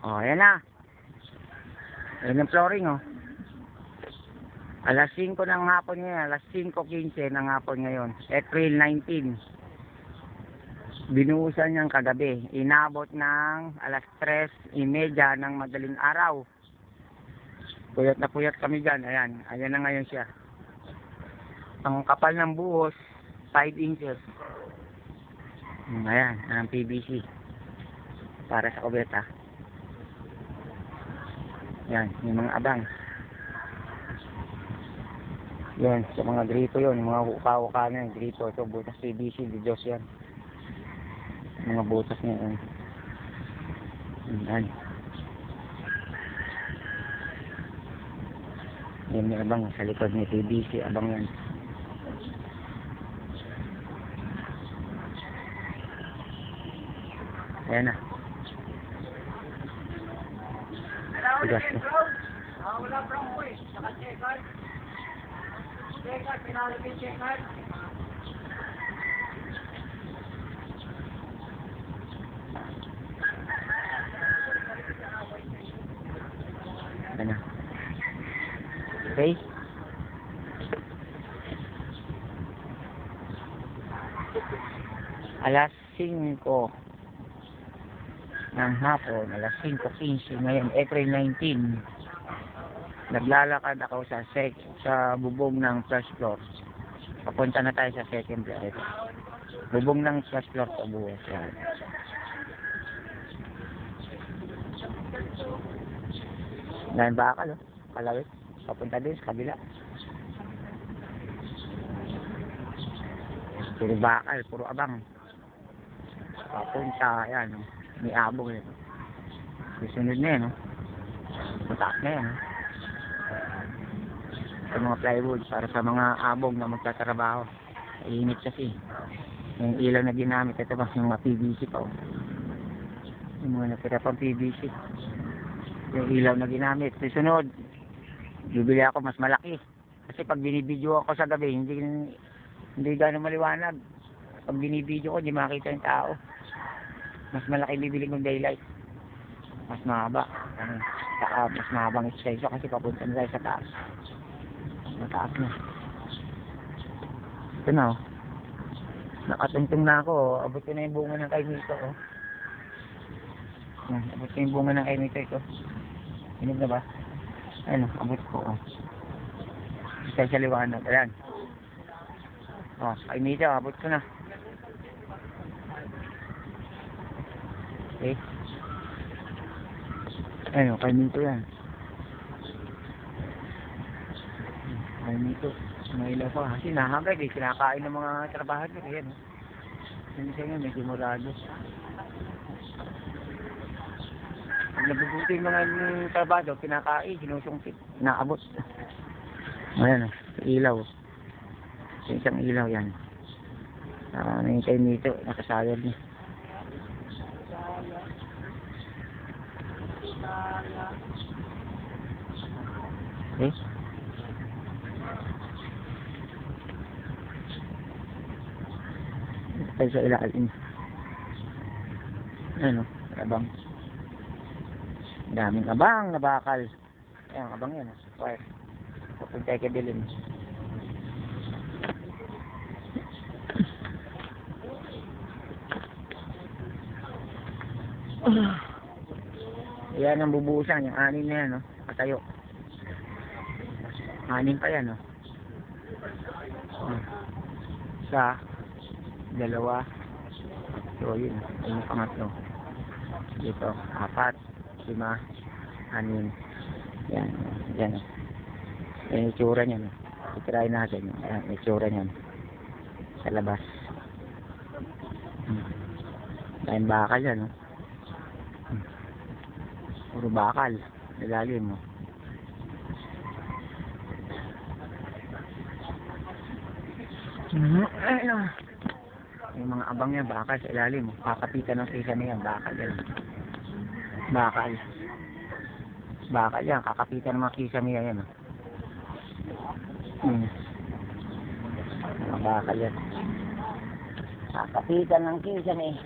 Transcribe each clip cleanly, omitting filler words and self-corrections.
Oh, ayan na. Ayan ang flooring, oh. Alas 5 ng hapon ngayon. Alas 5:15 ng hapon ngayon. April 19. Binuhusan niyang kagabi. Inabot ng alas 3:30 ng madaling araw. Puyat na puyat kami dyan. Ayan. Ayan na ngayon siya. Ang kapal ng buhos, 5 inches. Ayan. Ang PVC. Para sa kubeta. Yan. Yung mga abang. Yan. Sa mga grito yun. Yung mga huka-huka na yung grito. Ito. Butas PVC. Diyos yan. Mga butas niya yan. Yan. Yan may abang sa likod ni PVC. Abang yan. Ayan na. Bigas na. Wala from boy. Naka-check-out. Check-out. Pinalagay check-out. Ayan na. Okay. Alas 5 ng hapon, alas 5:15 ngayon, April 19. Naglalakad ako sa bubong ng first floor. Papunta na tayo sa second floor. Ito. Bubong ng first floor sa buwas. Yan. Dahil bakal, oh. Kalawit. Papunta din sa kabila. Puro bakal, puro abang. Papunta, yan, oh. May abong ito. Susunod na yan, oh. Mataas na yan, oh. Sa mga plywood para sa mga abong na magtatrabaho. Init kasi. Yung ilaw na ginamit, ito ba yung mga PVC pa, oh. Yung mga natira pang PVC. Yung ilaw na ginamit. Susunod, bibili ako mas malaki. Kasi pag binibidyo ako sa gabi, hindi gano'ng maliwanag. Pag binibidyo ko, hindi makita yung tao. Mas malaki bibili kong daylight. Mas mahaba. Saka mas mahabang exercise kasi papunta na tayo sa taas. Mataas na. Ito na, oh. Nakatungtong na ako, oh. Abot ko na yung bunga ng kainito, oh. Abot ko yung bunga ng kainito ito. Inig na ba? Ayun, oh. Abot ko, oh. Isa sa liwanag. Ayan. Oh, kainito, abot ko na. Okay. Ayun, oh. Kainito yan. Kainito. May ilaw pa. Kasi nahagad eh. Kinakain ng mga trabahador. Ayan. Hindi siya nga. Medyo morado. Pag nabubuti yung mga trabahador, kinakain. Sinusungkit. Naabot. Ayan o. Ilaw. Isang ilaw yan. Nangintay nito. Nakasayad niya. Okay. Tayo sa ilalim. Ano, abang. Daming abang na bakal. Ayan, abang yan. Wire. Kapag tayo kabilin. Yan ang bubuhusan. Yung anin na yan, no? Patayo. Anin pa yan, no? Sa dalawa. So yun, yung pangatlo. Dito, 4, 5, 6. Yan, yan. Yan yung itsura niyan. Itry natin. Yan, yung itsura niyan. Sa labas. Dahil bakal yan, no? Puro bakal. Nilalim, no? Ayun, yung mga abang yan, bakal sa ilalim. Kakapitan ng sisa na yan, bakal yan. Bakal. Bakal yan, kakapitan ng mga kisa niya yan. Mga bakal yan. Kakapitan ng kisa niya.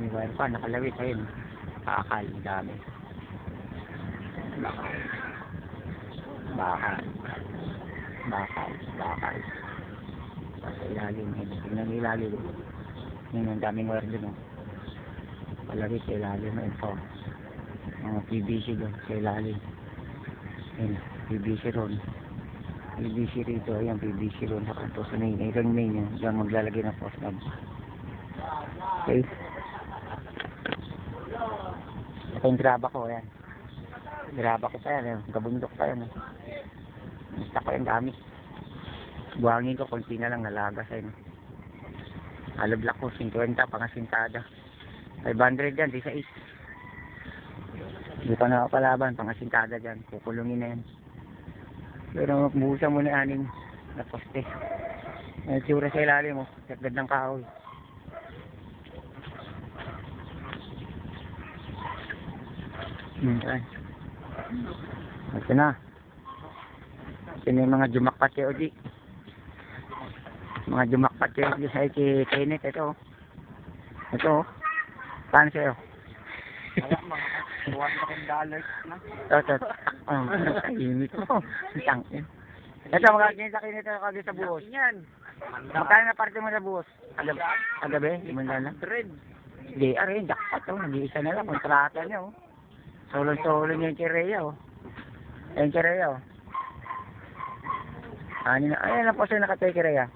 May wire pa, nakalawit. Ayun. Bakal, dami. Bakal. Bakal. Bakal. Bakal. Sa ilalim. Tingnan yung ilalim. Yun, ang daming wire dun. Palawit sa ilalim. Ito. Mga PVC doon sa ilalim. Yun, PVC ron. PVC rito. Ayan, PVC ron. Sa kanto sa main. Itong main yun. Diyan maglalagay ng post knob. Okay. Ito yung graba ko. Ayan. Graba ko pa yan. Ayan. Kabundok pa yan. Basta ko yung dami. Buhangin ko. Kunti na lang nalagas. Ayan. Alablock ko. 50. Pangasintada. 500 yan. Di sa 8. Hindi pa nakapalaban. Pangasintada dyan. Kukulungin na yan. Pero magbuhusan mo na aning na poste. Ayan. Tsura sa ilalim mo. Sagad ng kahoy. Ayan. Ito na. Ito na yung mga jumakpat kay Oji. Mga jumakpat kay Oji sa Kenneth. Ito. Ito. Paano sa'yo? $100 na. Ito. Init mo. Ito, magkakasin sa Kenneth kagad sa buhos. Yan. Magkano na parte mo sa buhos? Agabi? 500 na? 100. Hindi, aray, jackpot. Nag-iisa na lang. Kontrata niya. Solon-solon yung Chireya. Yung Chireya. Ayan na po siya nakatay Chireya.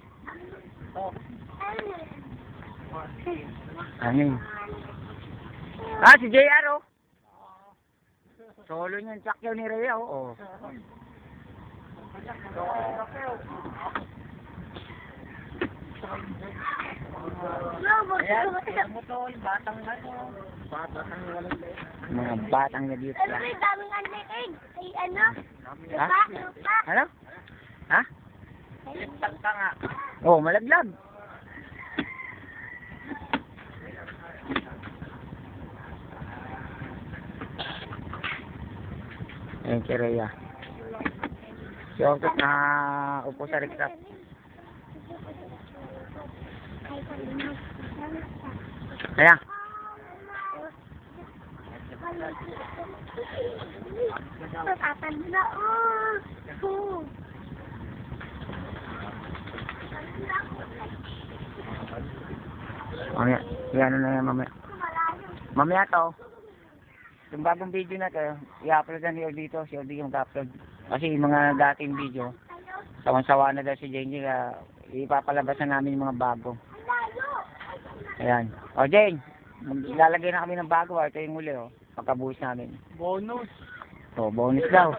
Anin. Si JR Solo niya yung tsakyaw ni Rhea Ayan mo to, yung batang na to. Mga batang na dito. Ano may daming anleeg? Ay ano? Ha? Lupa? Ano? Ha? Tagta nga. Malaglag. Ayan si Rhea. Si Octot na upo sa riksap. Kaya. Tatanda Mamaya. Yan na yan mamaya. Mamaya to. Yung bagong video na to, i-upload na niyo dito. Si Odi yung upload. Kasi yung mga dating video, sawan-sawa na daw si Jane. Ipapalabas na namin yung mga bago. Ayan. Jane, lalagay na kami ng bago. Ito yung muli pagkabuhos namin. Bonus. Bonus daw.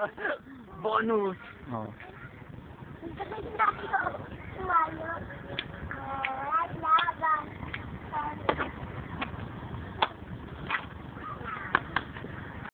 Bonus. Oh.